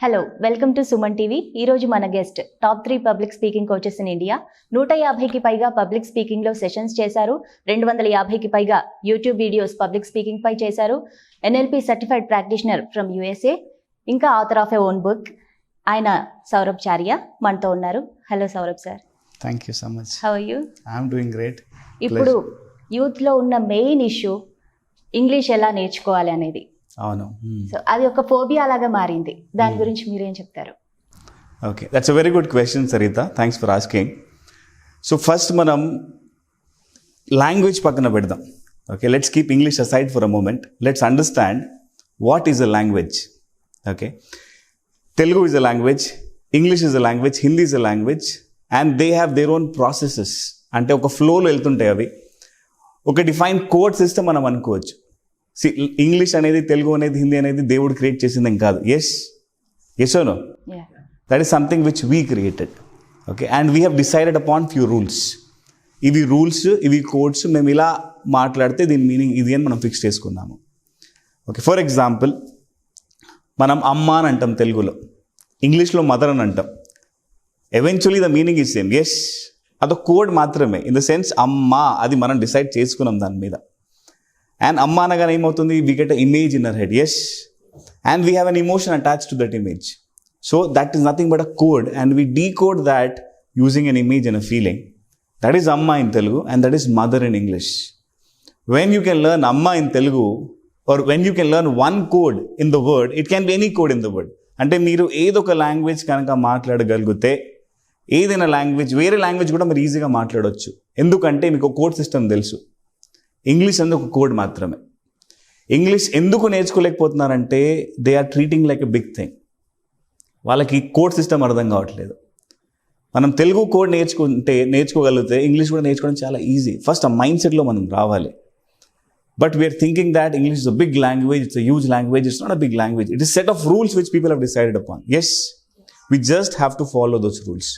Hello welcome to Suman TV. ఈరోజు మన guest top 3 public speaking coaches in India. 150కి పైగా పబ్లిక్ స్పీకింగ్లో సెషన్స్ చేశారు. 250కి పైగా యూట్యూబ్ వీడియోస్ పబ్లిక్ స్పీకింగ్ పై చేశారు. NLP certified practitioner from USA, ఇంకా author of a own book. ఆయన సౌరభ్ చారియా మనతో ఉన్నారు. Hello Saurabh sir. Thank you so much. How are you? I'm doing great. ఇప్పుడు యూత్లో ఉన్న మెయిన్ ఇష్యూ ఇంగ్లీష్ ఎలా నేర్చుకోవాలి అనేది. అవును. సో అది ఒక ఫోబియా లాగా మారింది. దాని గురించి మీరేం చెప్తారు? Okay, that's a very good question Sarita. Thanks for asking. So first మనం లాంగ్వేజ్ పక్కన పెడదాం. Okay, let's keep English aside for a moment. Let's understand what is a language. Okay, Telugu is a language, English is a language, Hindi is a language, and they have their own processes. అంటే ఒక ఫ్లోలో వెళ్తుంటాయి అవి. ఒక define code system మనం అనుకోవచ్చు. English అనేది, తెలుగు అనేది, హిందీ అనేది దేవుడు క్రియేట్ చేసిందేం కాదు. ఎస్ ఓ నో? That is something which we created. Okay, and we have decided upon few rules. ఇవి రూల్స్, ఇవి కోడ్స్, మేము ఇలా మాట్లాడితే దీని మీనింగ్ ఇది అని మనం ఫిక్స్ చేసుకున్నాము. ఓకే, ఫర్ ఎగ్జాంపుల్ మనం అమ్మ అని అంటాం తెలుగులో, ఇంగ్లీష్లో మదర్ అని అంటాం. Eventually the meaning is same. Yes, అదొక కోడ్ మాత్రమే. ఇన్ ద సెన్స్ అమ్మ, అది మనం డిసైడ్ చేసుకున్నాం దాని మీద. అండ్ అమ్మ అనగానే ఏమవుతుంది? We get a image in our head. Yes, and we have an emotion attached to that image. So that is nothing but a code, and we decode that using an image and a feeling. That is అమ్మ in Telugu, and that is mother in English. When you can learn అమ్మ in Telugu, or when you can learn one code in the word, it can be any code in the word. అంటే మీరు ఏదొక language కనుక మాట్లాడగలిగితే, ఏదైనా language, వేరే language కూడా మీరు ఈజీగా మాట్లాడవచ్చు. ఎందుకంటే మీకు ఒక కోడ్ సిస్టమ్ తెలుసు. ఇంగ్లీష్ అనేది ఒక కోడ్ మాత్రమే. ఇంగ్లీష్ ఎందుకు నేర్చుకోలేకపోతున్నారంటే they are treating like a big thing. వాళ్ళకి కోడ్ సిస్టమ్ అర్థం కావట్లేదు. మనం తెలుగు కోడ్ నేర్చుకోగలిగితే ఇంగ్లీష్ కూడా నేర్చుకోవడం చాలా ఈజీ. ఫస్ట్ ఆ మైండ్ సెట్లో మనం రావాలి. But we are thinking that English is a big language, it's a huge language. It's not a big language. It is set of rules which people have decided upon. Yes, we just have to follow those rules,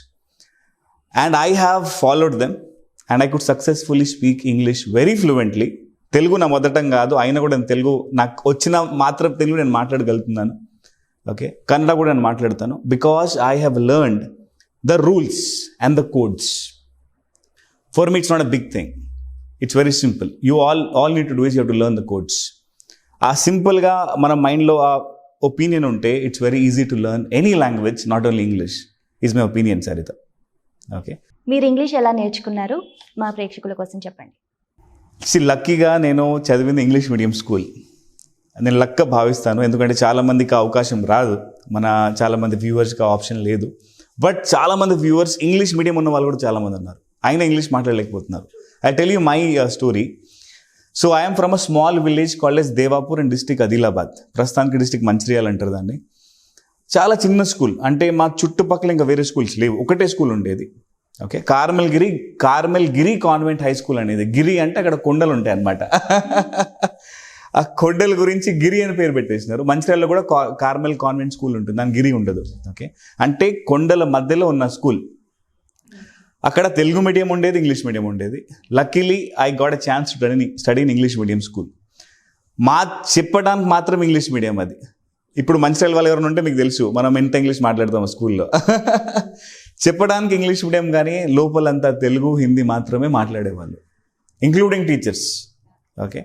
and I have followed them, and I could successfully speak English very fluently. Telugu నా మొదటం కాదు, అయినా కూడా నేను తెలుగు, నాకు వచ్చిన మాత్రం తెలుగు నేను మాట్లాడగలుగుతున్నాను. Okay, Kannada కూడా నేను మాట్లాడతాను. Because I have learned the rules and the codes. For me it's not a big thing, it's very simple. You all need to do is you have to learn the codes. ఆ సింపుల్గా మన మైండ్లో ఆ opinion ఉంటే it's very easy to learn any language, not only English. Is my opinion Saritha. Okay, మీరు English ఎలా నేర్చుకున్నారు? మా ప్రేక్షకుల కోసం చెప్పండి. లక్కీగా నేను చదివింది ఇంగ్లీష్ మీడియం స్కూల్. నేను లక్గా భావిస్తాను, ఎందుకంటే చాలామందికి అవకాశం రాదు. చాలామంది వ్యూవర్స్కి ఆప్షన్ లేదు. బట్ చాలామంది వ్యూవర్స్ ఇంగ్లీష్ మీడియం ఉన్న వాళ్ళు కూడా చాలామంది ఉన్నారు, అయినా ఇంగ్లీష్ మాట్లాడలేకపోతున్నారు. I tell you my story. So I'm from a small village called S Devapur in district Adilabad. ప్రస్తుతానికి డిస్ట్రిక్ట్ మంచిర్యాల అంటారు దాన్ని. చాలా చిన్న స్కూల్, అంటే మా చుట్టుపక్కల ఇంకా వేరే స్కూల్స్ లేవు, ఒకటే స్కూల్ ఉండేది. ఓకే, కార్మెల్ గిరి కాన్వెంట్ హై స్కూల్ అనేది. గిరి అంటే అక్కడ కొండలు ఉంటాయి అన్నమాట. ఆ కొండల గురించి గిరి అని పేరు పెట్టేసినారు. మంచిర్యాలలో కూడా కార్మెల్ కాన్వెంట్ స్కూల్ ఉంటుంది, దాని గిరి ఉండదు. ఓకే, అంటే కొండల మధ్యలో ఉన్న స్కూల్. అక్కడ తెలుగు మీడియం ఉండేది, ఇంగ్లీష్ మీడియం ఉండేది. Luckily I got a chance to study in English medium school. చెప్పడానికి మాత్రం ఇంగ్లీష్ మీడియం అది. ఇప్పుడు మంచిర్యాల వాళ్ళు ఎవరైనా ఉంటే మీకు తెలుసు మనం ఎంత ఇంగ్లీష్ మాట్లాడతాము స్కూల్లో. చెప్పడానికి ఇంగ్లీష్ మీడియం, కానీ లోపలంతా తెలుగు, హిందీ మాత్రమే మాట్లాడేవాళ్ళు, ఇంక్లూడింగ్ టీచర్స్. ఓకే,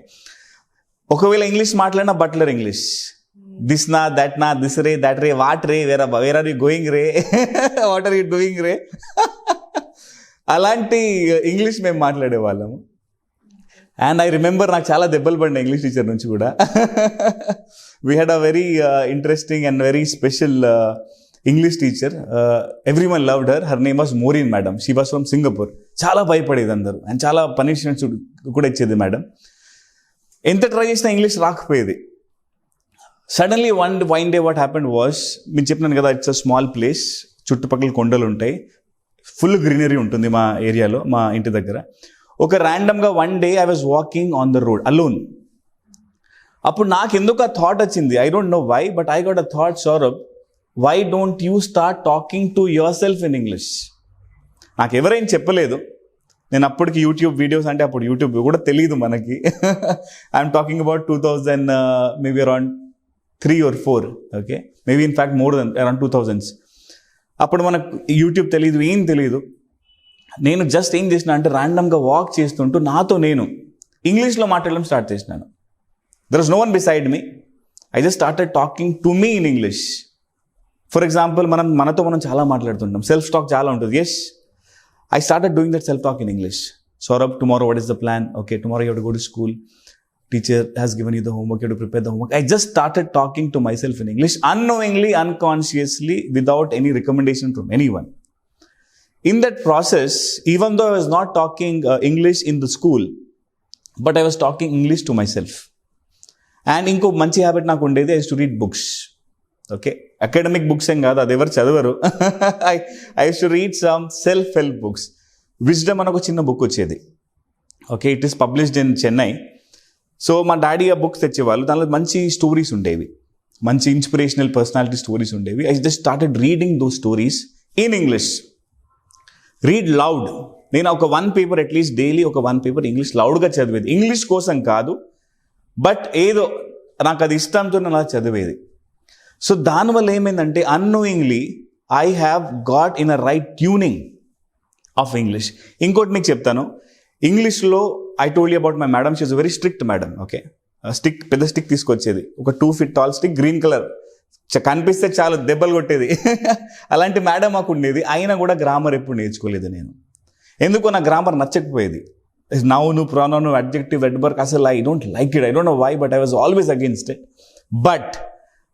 ఒకవేళ ఇంగ్లీష్ మాట్లాడినా బట్లర్ ఇంగ్లీష్. దిస్ నా, దట్ నా, దిస్ రే, దట్ రే, వాట్ రే, వేర్ ఆర్ యూ గోయింగ్ రే, వాట్ ఆర్ యూ డూయింగ్ రే, అలాంటి ఇంగ్లీష్ మేము మాట్లాడేవాళ్ళము. అండ్ ఐ రిమెంబర్, నాకు చాలా దెబ్బలు పడినాయి ఇంగ్లీష్ టీచర్ నుంచి కూడా. We had a very interesting and very special English teacher. Everyone loved her. Her name was Maureen madam. She was from Singapore. చాలా భయపడేది అందరూ, అండ్ చాలా పనిష్మెంట్స్ కూడా ఇచ్చేది మేడం. ఎంత ట్రై చేసినా ఇంగ్లీష్ రాకపోయేది. Suddenly one day what happened was, మీరు చెప్పినాను కదా, ఇట్స్ అ స్మాల్ ప్లేస్, చుట్టుపక్కల కొండలు ఉంటాయి, ఫుల్ గ్రీనరీ ఉంటుంది మా ఏరియాలో, మా ఇంటి దగ్గర. ఒక ర్యాండమ్గా one day I was walking on the road alone. అప్పుడు నాకు ఎందుకు ఆ థాట్ వచ్చింది, I don't know why, but I got a thought, Saurabh, why don't you start talking to yourself in English. నాకు ఎవరైనా చెప్పలేదు. నేను అప్పటికి యూట్యూబ్ వీడియోస్, అంటే అప్పుడు యూట్యూబ్ కూడా తెలియదు మనకి. I'm talking about 2000, maybe around 3 or 4, okay, maybe in fact more than around 2000s. అప్పుడు మనకు యూట్యూబ్ తెలియదు, ఏం తెలియదు. నేను జస్ట్ ఏం చేసిన అంటే ర్యాండమ్గా వాక్ చేస్తుంటూ నాతో నేను ఇంగ్లీష్లో మాట్లాడడం స్టార్ట్ చేసినాను. There was no one beside me. I just started talking to me in English. For example మనతో మనం చాలా మాట్లాడుతుంటాం, సెల్ఫ్ టాక్ చాలా ఉంటుంది. Yes, I started doing that self talk in English. Saurabh, tomorrow what is the plan? Okay, tomorrow you have to go to school. Teacher has given you the homework, you have to prepare the homework. I just started talking to myself in English, unknowingly, unconsciously, without any recommendation from anyone. In that process, even though I was not talking English in the school, but I was talking English to myself. And ఇంకో మంచి habit నాకు ఉండేది, I used to read books. Okay, academic books ఏం కాదు, అది ఎవరు చదవరు. I used to read some self-help books. Wisdom అని ఒక చిన్న బుక్ వచ్చేది. Okay, it is published in Chennai. So మా డాడీ ఆ బుక్స్ తెచ్చేవాళ్ళు, దానిలో మంచి స్టోరీస్ ఉండేవి, మంచి ఇన్స్పిరేషనల్ పర్సనాలిటీ స్టోరీస్ ఉండేవి. I just started reading those stories in English. Read loud. నేను ఒక 1 పేపర్ అట్లీస్ట్ డైలీ ఒక 1 పేపర్ ఇంగ్లీష్ లౌడ్గా చదివేది. ఇంగ్లీష్ కోసం కాదు, బట్ ఏదో నాకు అది ఇష్టంతో నేను అలా చదివేది. సో దానివల్ల ఏమైందంటే annoyingly I have got in a right tuning of English. ఇంకోటి మీకు చెప్తాను, ఇంగ్లీష్లో I told you about my madam, she is very strict madam. Okay, stick, పెద్ద స్టిక్ తీసుకొచ్చేది, ఒక 2 feet tall stick, green colour, కనిపిస్తే చాలు దెబ్బలు కొట్టేది. అలాంటి మేడం మాకు ఉండేది. అయినా కూడా గ్రామర్ ఎప్పుడు నేర్చుకోలేదు నేను. ఎందుకో నా గ్రామర్ నచ్చకపోయేది. నౌను, ప్రొనౌను, అడ్జెక్టివ్, అడ్వర్బ్, అసలు I don't like it. I don't know why, but I was always against it. But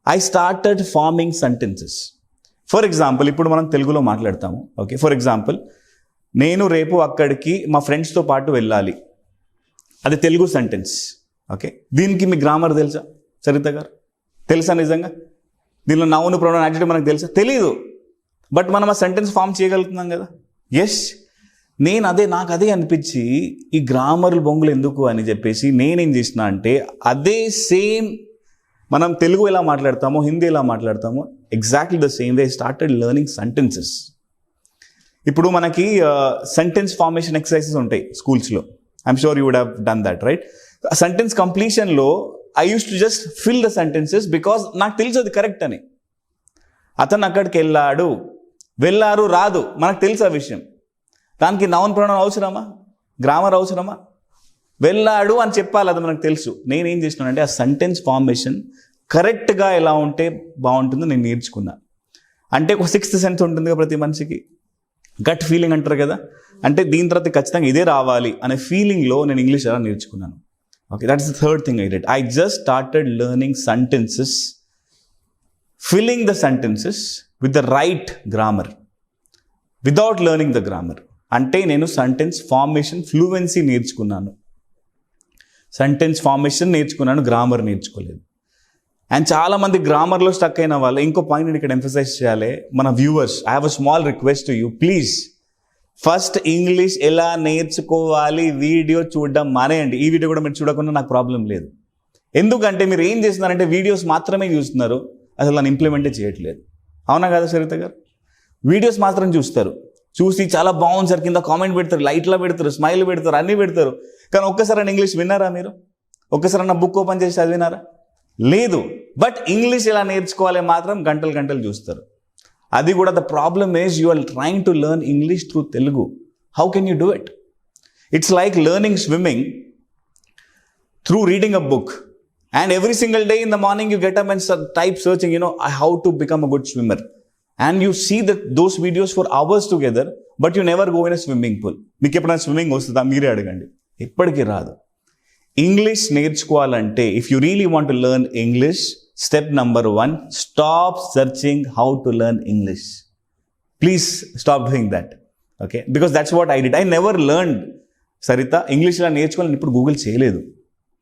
I started forming sentences. For example, ఇప్పుడు మనం తెలుగులో మాట్లాడతాము. ఓకే, ఫర్ ఎగ్జాంపుల్, నేను రేపు అక్కడికి మా ఫ్రెండ్స్తో పాటు వెళ్ళాలి, అది తెలుగు సెంటెన్స్. ఓకే, దీనికి మీ గ్రామర్ తెలుసా సరిత గారు? తెలుసా నిజంగా? దీనిలో నౌను, ప్రొనౌన్, యాడ్జెక్టివ్ మనకు తెలుసా? తెలీదు. బట్ మనం ఆ సెంటెన్స్ ఫామ్ చేయగలుగుతున్నాం కదా. ఎస్, నాకు అదే అనిపించి ఈ గ్రామర్ బొంగులు ఎందుకు అని చెప్పేసి నేనేం చేసిన అంటే అదే సేమ్ మనం తెలుగు ఎలా మాట్లాడతామో, హిందీ ఎలా మాట్లాడతామో, exactly the same way started learning sentences. ఇప్పుడు మనకి సెంటెన్స్ ఫార్మేషన్ ఎక్సర్సైజెస్ ఉంటాయి స్కూల్స్లో. I'm sure you would have done that, right? Sentence కంప్లీషన్లో I use to just fill the sentences because నాకు తెలుసు అది కరెక్ట్ అని. అతను అక్కడికి వెళ్ళారు రాదు, మనకు తెలుసు ఆ విషయం. దానికి నౌన్ ప్రొనౌన్ అవసరమా? గ్రామర్ అవసరమా? వెళ్ళాడు అని చెప్పాలి, అది మనకు తెలుసు. నేనేం చేసినానంటే ఆ సెంటెన్స్ ఫార్మేషన్ కరెక్ట్గా ఎలా ఉంటే బాగుంటుందో నేను నేర్చుకున్నా. అంటే ఒక 6th సెన్స్ ఉంటుంది కదా ప్రతి మనిషికి, గట్ ఫీలింగ్ అంటారు కదా. అంటే దీని తర్వాత ఖచ్చితంగా ఇదే రావాలి అనే ఫీలింగ్లో నేను ఇంగ్లీష్ ఎలా నేర్చుకున్నాను. Okay, that's the third thing I did. I just started learning sentences, filling the sentences with the right grammar without learning the grammar. అంటే నేను సెంటెన్స్ ఫార్మేషన్ ఫ్లూయెన్సీ నేర్చుకున్నాను, సెంటెన్స్ ఫార్మేషన్ నేర్చుకున్నాను, గ్రామర్ నేర్చుకోలేదు. అండ్ చాలామంది గ్రామర్లో stuck అయిన వాళ్ళు, ఇంకో point నేను ఇక్కడ ఎంఫసైజ్ చేయాలి, మన viewers, I have a small request to you, please first English ఎలా నేర్చుకోవాలి వీడియో చూడడం మానేయండి. ఈ వీడియో కూడా మీరు చూడకుండా నాకు ప్రాబ్లం లేదు. ఎందుకంటే మీరు ఏం చేస్తున్నారంటే వీడియోస్ మాత్రమే చూస్తున్నారు, అసలు దాన్ని ఇంప్లిమెంటే చేయట్లేదు. అవునా కదా సరిత గారు? వీడియోస్ మాత్రం చూస్తారు, చూసి చాలా బాగుంది సార్ కింద కామెంట్ పెడతారు, లైట్లో పెడతారు, స్మైల్ పెడతారు, అన్నీ పెడతారు. కానీ ఒక్కసారి ఇంగ్లీష్ విన్నారా మీరు? ఒక్కసారి బుక్ ఓపెన్ చేసి చదివినారా? లేదు. బట్ ఇంగ్లీష్ ఎలా నేర్చుకోవాలి మాత్రం గంటలు గంటలు చూస్తారు. అది కూడా the problem is you are trying to learn English through Telugu. How can you do it? It's like learning swimming through reading a book. And every single day in the morning you get up and type searching, how to become a good swimmer. And you see those videos for hours together, but you never go in a swimming pool. మీకు ఎప్పుడైనా swimming వస్తుందా? మీరే అడగండి. ఎప్పటికీ రాదు. English నేర్చుకోవాలంటే if you really want to learn English, step number 1, stop searching how to learn English. Please stop doing that. Okay, because that's what I did. I never learned Saritha English ఇలా నేర్చుకోవాలని ఇప్పుడు Google చేయలేదు.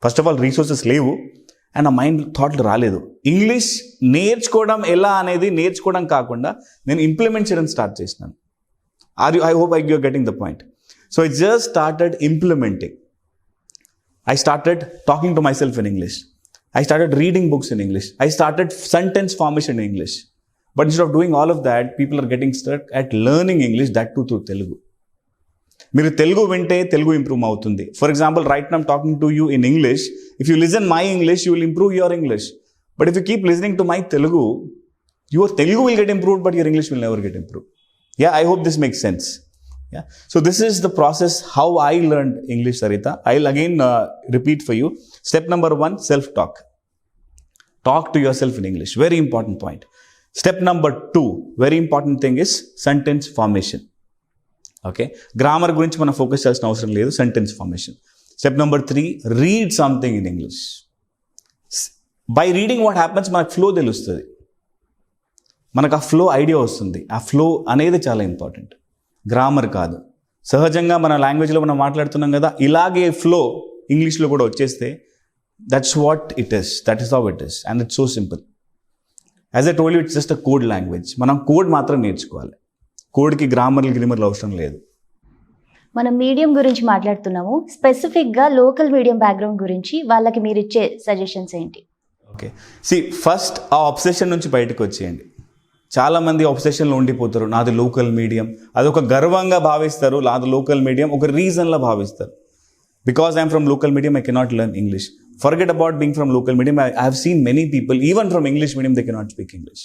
First of all resources లేవు and నా mind థాట్లు రాలేదు. English నేర్చుకోవడం ఎలా అనేది నేర్చుకోవడం కాకుండా నేను ఇంప్లిమెంట్ చేయడం స్టార్ట్ చేసినాను. I hope you're getting the point. So I just started implementing. I started talking to myself in English. I started reading books in English. I started sentence formation in English. But instead of doing all of that, people are getting stuck at learning English, that too through Telugu. మీరు తెలుగు వింటే Telugu improve అవుతుంది. For example, right now I'm talking to you in English. If you listen my English, you will improve your English. But if you keep listening to my Telugu, your Telugu will get improved, but your English will never get improved. Yeah, I hope this makes sense. Yeah. So this is the process how I learned English, Sarita. I'll again repeat for you. Step number 1, self-talk. Talk to yourself in English. Very important point. Step number 2, very important thing is sentence formation. Okay. Grammar gurinchi mana focus cheyalsina avasaram ledu, sentence formation. Step number 3, read something in English. By reading what happens, మనకు flow తెలుస్తుంది, మనకు ఆ flow idea వస్తుంది. ఆ flow అనేది చాలా important, grammar కాదు. సహజంగా మన లాంగ్వేజ్లో మనం మాట్లాడుతున్నాం కదా, ఇలాగే ఫ్లో ఇంగ్లీష్లో కూడా వచ్చేస్తే that's what it is, that is how it is, and it's so simple. As I told you, it's just a code language. మనం కోడ్ మాత్రం నేర్చుకోవాలి, కోడ్కి గ్రామర్లు అవసరం లేదు. మనం మీడియం గురించి మాట్లాడుతున్నాము. స్పెసిఫిక్గా లోకల్ మీడియం బ్యాక్గ్రౌండ్ గురించి వాళ్ళకి మీరు ఇచ్చే సజెషన్స్ ఏంటి? ఓకే, ఫస్ట్ ఆ అబ్సెషన్ నుంచి బయటకు వచ్చేయండి. చాలామంది అబ్సెషన్లో ఉండిపోతారు. నాది లోకల్ మీడియం, అదొక గర్వంగా భావిస్తారు. నాది లోకల్ మీడియం ఒక రీజన్లా భావిస్తారు. Because I'm from local medium, I cannot learn English. Forget about being from local medium. I have seen many people even from English medium, they cannot speak English.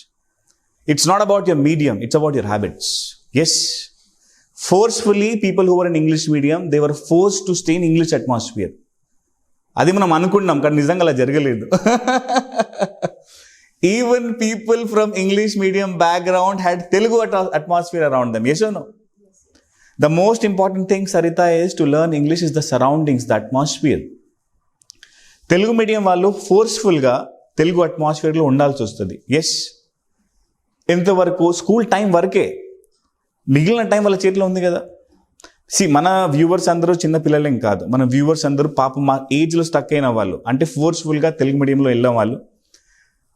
It's not about your medium, it's about your habits. Yes, forcefully people who were in English medium, they were forced to stay in English atmosphere. అది మనం అనుకున్నాం, కానీ నిజంగా అలా జరగలేదు. Even people from English medium background had Telugu atmosphere around them. Yes or no? The most important thing, Sarita, is to learn English is the surroundings, the atmosphere. Telugu medium వాళ్ళు ఫోర్స్ఫుల్గా తెలుగు అట్మాస్ఫియర్లో ఉండాల్సి వస్తుంది. ఎస్, ఎంతవరకు స్కూల్ టైం వరకే, మిగిలిన time వాళ్ళ చేతిలో ఉంది కదా. మన వ్యూవర్స్ అందరూ చిన్న పిల్లలేం కాదు, మన వ్యూవర్స్ అందరూ పాపం మా ఏజ్లో స్టక్ అయిన వాళ్ళు, అంటే ఫోర్స్ఫుల్గా తెలుగు మీడియంలో వెళ్ళిన వాళ్ళు.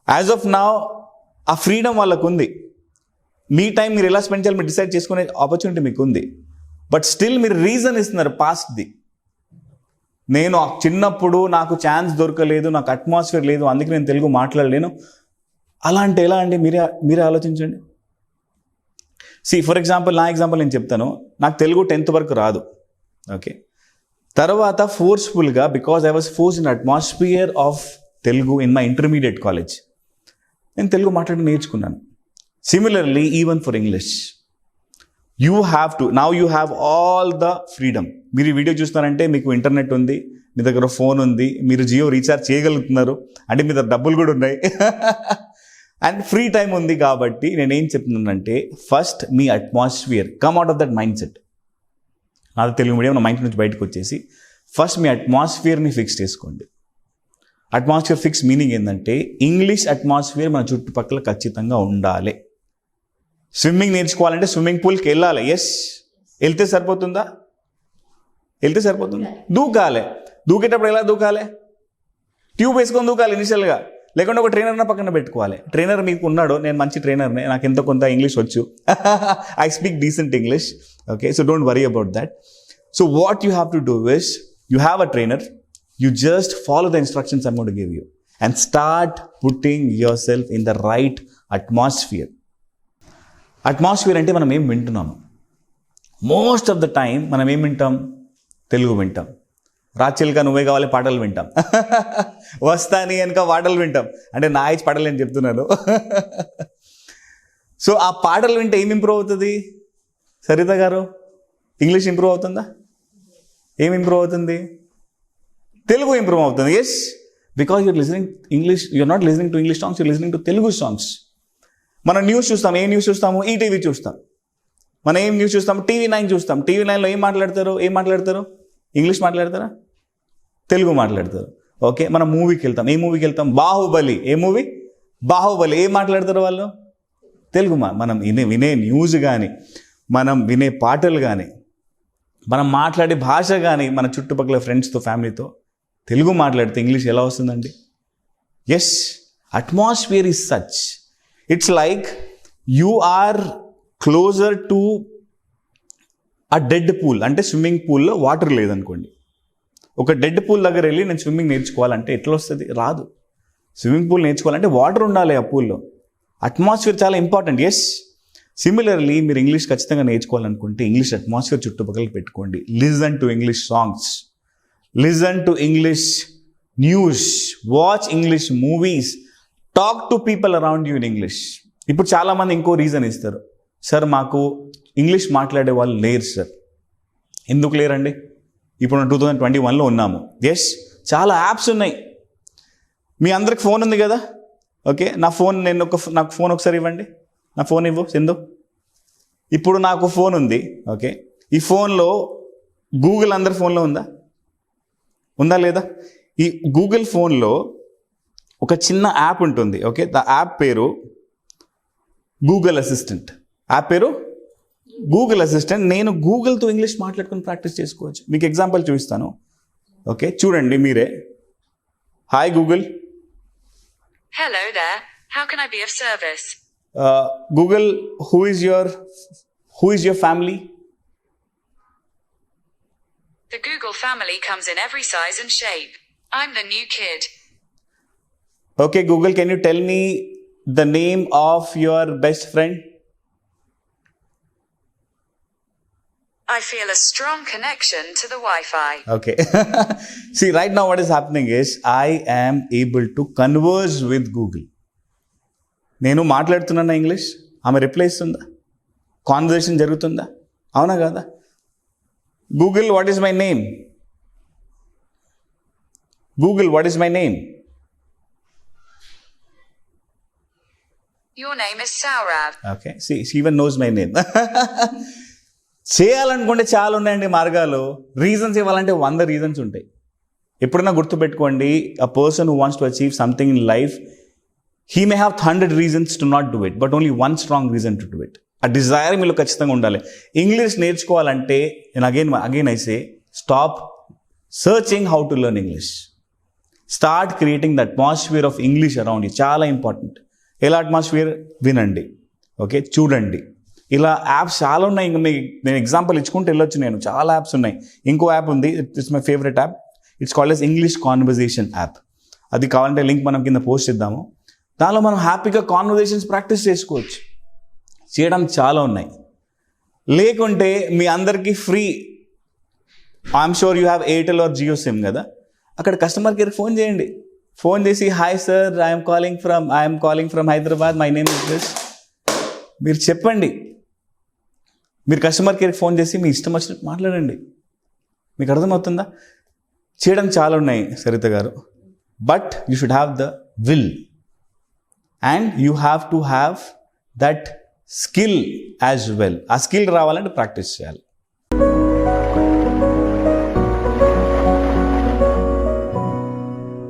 యాజ్ ఆఫ్ నౌ ఆ ఫ్రీడమ్ వాళ్ళకు ఉంది. మీ టైం మీరు ఎలా స్పెండ్ చేయాలి మీరు డిసైడ్ చేసుకునే ఆపర్చునిటీ మీకు ఉంది. బట్ స్టిల్ మీరు రీజన్ ఇస్తున్నారు పాస్ట్ది. నేను చిన్నప్పుడు నాకు ఛాన్స్ దొరకలేదు, నాకు అట్మాస్ఫియర్ లేదు, అందుకే నేను తెలుగు మాట్లాడలేను. అలా అంటే ఎలా అండి? మీరే ఆలోచించండి. ఫర్ ఎగ్జాంపుల్, నా ఎగ్జాంపుల్ నేను చెప్తాను. నాకు తెలుగు 10th వరకు రాదు. ఓకే, తర్వాత ఫోర్స్ఫుల్గా, because I was force in atmosphere of Telugu in my intermediate college, నేను తెలుగు మాట్లాడి నేర్చుకున్నాను. Similarly even for English, you have to, now you have all the freedom. మీరు ఈ వీడియో చూస్తున్నారంటే మీకు ఇంటర్నెట్ ఉంది, మీ దగ్గర ఫోన్ ఉంది, మీరు జియో రీఛార్జ్ చేయగలుగుతున్నారు, అంటే మీ దగ్గర డబ్బులు కూడా ఉన్నాయి, అండ్ ఫ్రీ టైం ఉంది. కాబట్టి నేనేం చెప్తున్నానంటే, first me atmosphere, come out of that mind set. నాది తెలుగు మీడియం, నా మైండ్ నుంచి బయటకు వచ్చేసి ఫస్ట్ మీ అట్మాస్ఫియర్ని ఫిక్స్ చేసుకోండి. అట్మాస్ఫియర్ ఫిక్స్ మీనింగ్ ఏంటంటే, ఇంగ్లీష్ అట్మాస్ఫియర్ మన చుట్టుపక్కల ఖచ్చితంగా ఉండాలి. స్విమ్మింగ్ నేర్చుకోవాలంటే స్విమ్మింగ్ పూల్కి వెళ్ళాలి. ఎస్, వెళ్తే సరిపోతుందా? వెళ్తే సరిపోతుందా? దూకాలి. దూకేటప్పుడు ఎలా దూకాలి? ట్యూబ్ వేసుకొని దూకాలి ఇనిషియల్గా, లేకుంటే ఒక ట్రైనర్ని పక్కన పెట్టుకోవాలి. ట్రైనర్ మీకు ఉన్నాడు, నేను మంచి ట్రైనర్ని, నాకు ఎంతో కొంత ఇంగ్లీష్ వచ్చు, I speak decent English. Okay, so don't worry about that. So what you have to do is, you have a trainer, you just follow the instructions I'm going to give you and start putting yourself in the right atmosphere. Atmosphere అంటే మనం ఏం వింటున్నాము? Most of the time మనం ఏం వింటాం? తెలుగు వింటాం. రాచిల్గా నువ్వే కావాలి పాటలు వింటాం, వస్తాని వెనక పాటలు వింటాం. అంటే నా ఏజ్ పాటలు అని చెప్తున్నాను. సో ఆ పాటలు వింటే ఏం ఇంప్రూవ్ అవుతుంది సరిత గారు? ఇంగ్లీష్ ఇంప్రూవ్ అవుతుందా? ఏం ఇంప్రూవ్ అవుతుంది? తెలుగు ఇంప్రూవ్ అవుతుంది. Yes, because you're listening English, you're not listening to English songs, you're listening to Telugu songs. మనం న్యూస్ చూస్తాం, ఏ న్యూస్ చూస్తాము? ఈటీవీ చూస్తాం. మనం ఏం న్యూస్ చూస్తాం? టీవీ9 చూస్తాం. టీవీ9లో ఏం మాట్లాడతారు? ఇంగ్లీష్ మాట్లాడతారా? తెలుగు మాట్లాడతారు. ఓకే, మనం మూవీకి వెళ్తాం. ఏ మూవీకి వెళ్తాం? బాహుబలి. ఏ మూవీ? బాహుబలి. ఏం మాట్లాడతారు వాళ్ళు? తెలుగు. మనం వినే న్యూస్ కానీ, మనం వినే పాటలు కానీ, మనం మాట్లాడే భాష కానీ, మన చుట్టుపక్కల ఫ్రెండ్స్తో, ఫ్యామిలీతో తెలుగు మాట్లాడితే ఇంగ్లీష్ ఎలా వస్తుందండి? Yes, atmosphere is such. It's like you are closer to a dead pool. అంటే స్విమ్మింగ్ పూల్లో వాటర్ లేదనుకోండి, ఒక డెడ్ పూల్ దగ్గర వెళ్ళి నేను స్విమ్మింగ్ నేర్చుకోవాలంటే ఎట్లా వస్తుంది? రాదు. స్విమ్మింగ్ పూల్ నేర్చుకోవాలంటే వాటర్ ఉండాలి ఆ పూల్లో. అట్మాస్ఫియర్ చాలా ఇంపార్టెంట్. ఎస్, సిమిలర్లీ మీరు ఇంగ్లీష్ ఖచ్చితంగా నేర్చుకోవాలనుకుంటే ఇంగ్లీష్ అట్మాస్ఫియర్ చుట్టుపక్కల పెట్టుకోండి. Listen to English songs, listen to English news, watch English movies, talk to people around you in English. ఇప్పుడు చాలామంది ఇంకో రీజన్ ఇస్తారు, సార్ మాకు ఇంగ్లీష్ మాట్లాడే వాళ్ళు లేరు సార్. ఎందుకు లేరండి? ఇప్పుడు 2021లో ఉన్నాము. ఎస్, చాలా యాప్స్ ఉన్నాయి. మీ అందరికి ఫోన్ ఉంది కదా, ఓకే. నాకు ఫోన్ ఒకసారి ఇవ్వండి. నా ఫోన్ ఇవ్వు సింధు. ఇప్పుడు నాకు ఫోన్ ఉంది, ఓకే. ఈ ఫోన్లో గూగుల్ అందరి ఫోన్లో ఉందా లేదా? ఈ గూగుల్ ఫోన్లో ఒక చిన్న యాప్ ఉంటుంది, ఓకే. ద యాప్ పేరు గూగుల్ అసిస్టెంట్. యాప్ పేరు గూగుల్ అసిస్టెంట్. నేను గూగుల్తో ఇంగ్లీష్ మాట్లాడుకుని ప్రాక్టీస్ చేసుకోవచ్చు. మీకు ఎగ్జాంపుల్ చూపిస్తాను, ఓకే. చూడండి మీరే. Hi Google. Hello there. How can I be of service? Google, who is your family? The Google family comes in every size and shape. I'm the new kid. Okay, Google, can you tell me the name of your best friend? I feel a strong connection to the Wi-Fi. Okay. See, right now what is happening is I am able to converse with Google. నేను మాట్లాడుతున్నా English, ఆమె reply ఇస్తుందా? Conversation జరుగుతుందా? అవునా కదా? Google, what is my name? Google, what is my name? Your name is Saurabh. Okay, she even knows my name. చేయాలనుకుంటే చాలా ఉన్నాయండి మార్గాలు. రీజన్స్ ఇవ్వాలంటే 100 రీజన్స్ ఉంటాయి. ఎప్పుడైనా గుర్తుపెట్టుకోండి, a person who wants to achieve something in life, he may have 100 reasons to not do it, but only 1 strong reason to do it. ఆ Dzire మీలో ఖచ్చితంగా ఉండాలి. ఇంగ్లీష్ నేర్చుకోవాలంటే నేను again I say, stop searching how to learn English. Start creating the atmosphere of English around you. చాలా important. ఎలా atmosphere? వినండి, okay, చూడండి. ఇలా యాప్స్ చాలా ఉన్నాయి. ఇంకా నేను ఎగ్జాంపుల్ ఇచ్చుకుంటూ వెళ్ళొచ్చు. నేను చాలా యాప్స్ ఉన్నాయి. ఇంకో యాప్ ఉంది, it's my favourite app. It's called as English conversation app. అది కావాలంటే లింక్ మనం కింద పోస్ట్ చేద్దాము. దానిలో మనం హ్యాపీగా కాన్వర్జేషన్స్ ప్రాక్టీస్ చేసుకోవచ్చు. చేయడానికి చాలా ఉన్నాయి. లేకుంటే మీ అందరికీ free, I'm sure you have Airtel or Jio SIM కదా, అక్కడ కస్టమర్ కేర్కి ఫోన్ చేయండి. ఫోన్ చేసి, hi sir, I'm calling from Hyderabad, my name is this. మీరు చెప్పండి. మీరు కస్టమర్ కేర్కి ఫోన్ చేసి మీ ఇష్టం వచ్చినట్టు మాట్లాడండి. మీకు అర్థమవుతుందా? చేయడం చాలా ఉన్నాయి సరిత గారు, but you should have the will and you have to have that skill as well. ఆ స్కిల్ రావాలంటే ప్రాక్టీస్ చేయాలి.